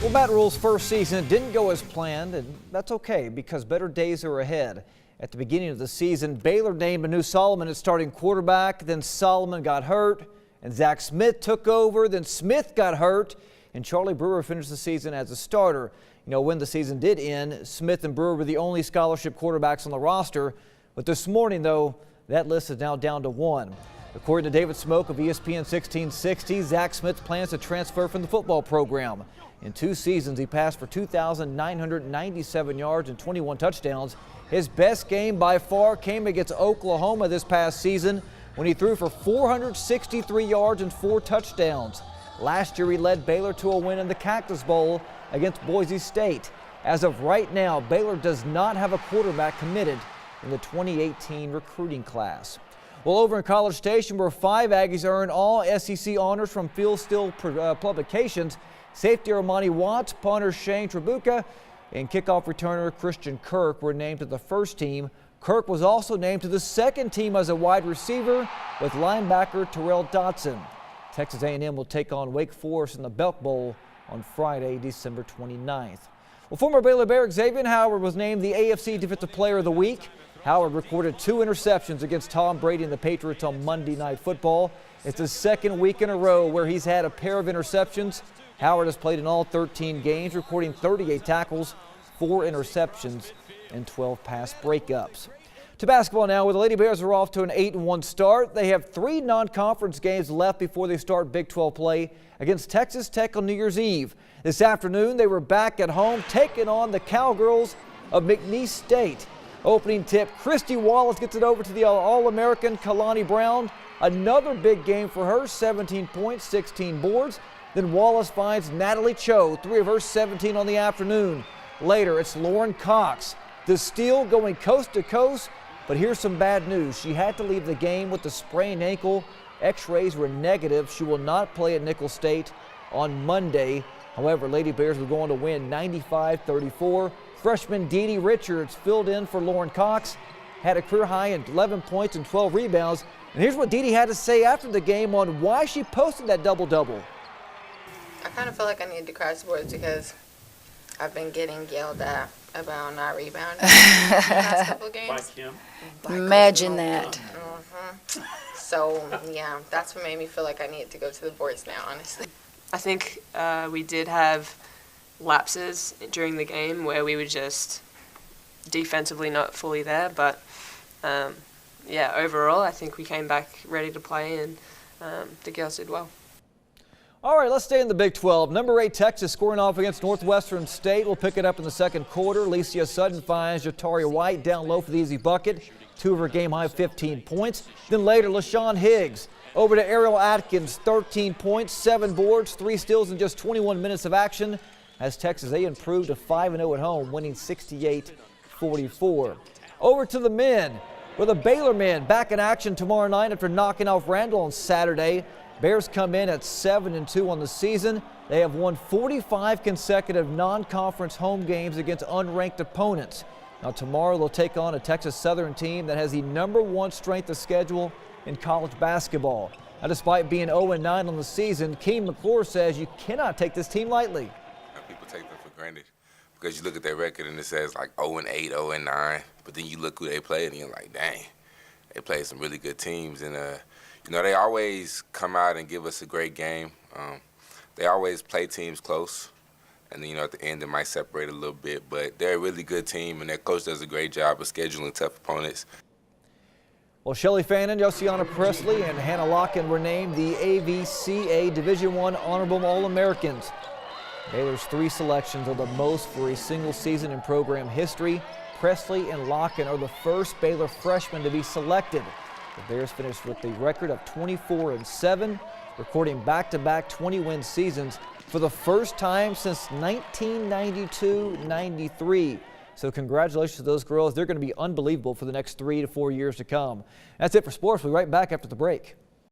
Well, Baton Rouge's first season didn't go as planned, and that's okay because better days are ahead. At the beginning of the season, Baylor named Manu Solomon as starting quarterback. Then Solomon got hurt, and Zach Smith took over. Then Smith got hurt, and Charlie Brewer finished the season as a starter. You know, when the season did end, Smith and Brewer were the only scholarship quarterbacks on the roster. But this morning, though, that list is now down to one. According to David Smoke of ESPN 1660, Zach Smith plans to transfer from the football program. In 2 seasons, he passed for 2,997 yards and 21 touchdowns. His best game by far came against Oklahoma this past season when he threw for 463 yards and 4 touchdowns. Last year, he led Baylor to a win in the Cactus Bowl against Boise State. As of right now, Baylor does not have a quarterback committed in the 2018 recruiting class. Well, over in College Station, where 5 Aggies earned all SEC honors from Field Steel publications, safety Armani Watts, punter Shane Trabuca, and kickoff returner Christian Kirk were named to the first team. Kirk was also named to the second team as a wide receiver with linebacker Terrell Dotson. Texas A&M will take on Wake Forest in the Belk Bowl on Friday, December 29th. Well, former Baylor Bear Xavier Howard was named the AFC Defensive Player of the Week. Howard recorded 2 interceptions against Tom Brady and the Patriots on Monday Night Football. It's his second week in a row where he's had a pair of interceptions. Howard has played in all 13 games, recording 38 tackles, 4 interceptions, and 12 pass breakups. To basketball now, where the Lady Bears are off to an 8-1 start. They have 3 non-conference games left before they start Big 12 play against Texas Tech on New Year's Eve. This afternoon, they were back at home taking on the Cowgirls of McNeese State. Opening tip, Christy Wallace gets it over to the All-American Kalani Brown. Another big game for her, 17 points, 16 boards. Then Wallace finds Natalie Cho, 3 of her 17 on the afternoon. Later, it's Lauren Cox. The steal going coast to coast, but here's some bad news. She had to leave the game with a sprained ankle. X-rays were negative. She will not play at Nicholls State on Monday. However, Lady Bears were going to win 95-34. Freshman Dee Richards filled in for Lauren Cox, had a career high in 11 points and 12 rebounds. And here's what Dee had to say after the game on why she posted that double-double. I kind of feel like I need to crash sports because I've been getting yelled at about not rebounding the past couple of games. Imagine that. So, yeah, that's what made me feel like I needed to go to the boards now, honestly. I think we did have lapses during the game where we were just defensively not fully there, but yeah, overall I think we came back ready to play, and the girls did well. All right, let's stay in the Big 12. Number 8 Texas scoring off against Northwestern State. We'll pick it up in the second quarter. Alicia Sutton finds Jataria White down low for the easy bucket. 2 of her game-high 15 points. Then later, LaShawn Higgs over to Ariel Atkins, 13 points, 7 boards, 3 steals in just 21 minutes of action. As Texas, they improved to 5-0 at home, winning 68-44. Over to the men, with the Baylor men back in action tomorrow night after knocking off Randall on Saturday. Bears come in at 7-2 on the season. They have won 45 consecutive non-conference home games against unranked opponents. Now tomorrow they'll take on a Texas Southern team that has the #1 strength of schedule in college basketball. Now despite being 0-9 on the season, Keem McClure says you cannot take this team lightly. People take them for granted because you look at their record and it says like 0-8, 0-9, but then you look who they play and you're like, dang, they play some really good teams. And you know, they always come out and give us a great game. They always play teams close, and then, you know, at the end it might separate a little bit, but they're a really good team, and their coach does a great job of scheduling tough opponents. Well, Shelly Fannin, Josiana Presley, and Hannah Locken were named the AVCA Division I Honorable All-Americans. Baylor's 3 selections are the most for a single season in program history. Presley and Locken are the first Baylor freshmen to be selected. The Bears finished with a record of 24-7, recording back-to-back 20-win seasons for the first time since 1992-93. So congratulations to those girls. They're going to be unbelievable for the next 3 to 4 years to come. That's it for sports. We'll be right back after the break.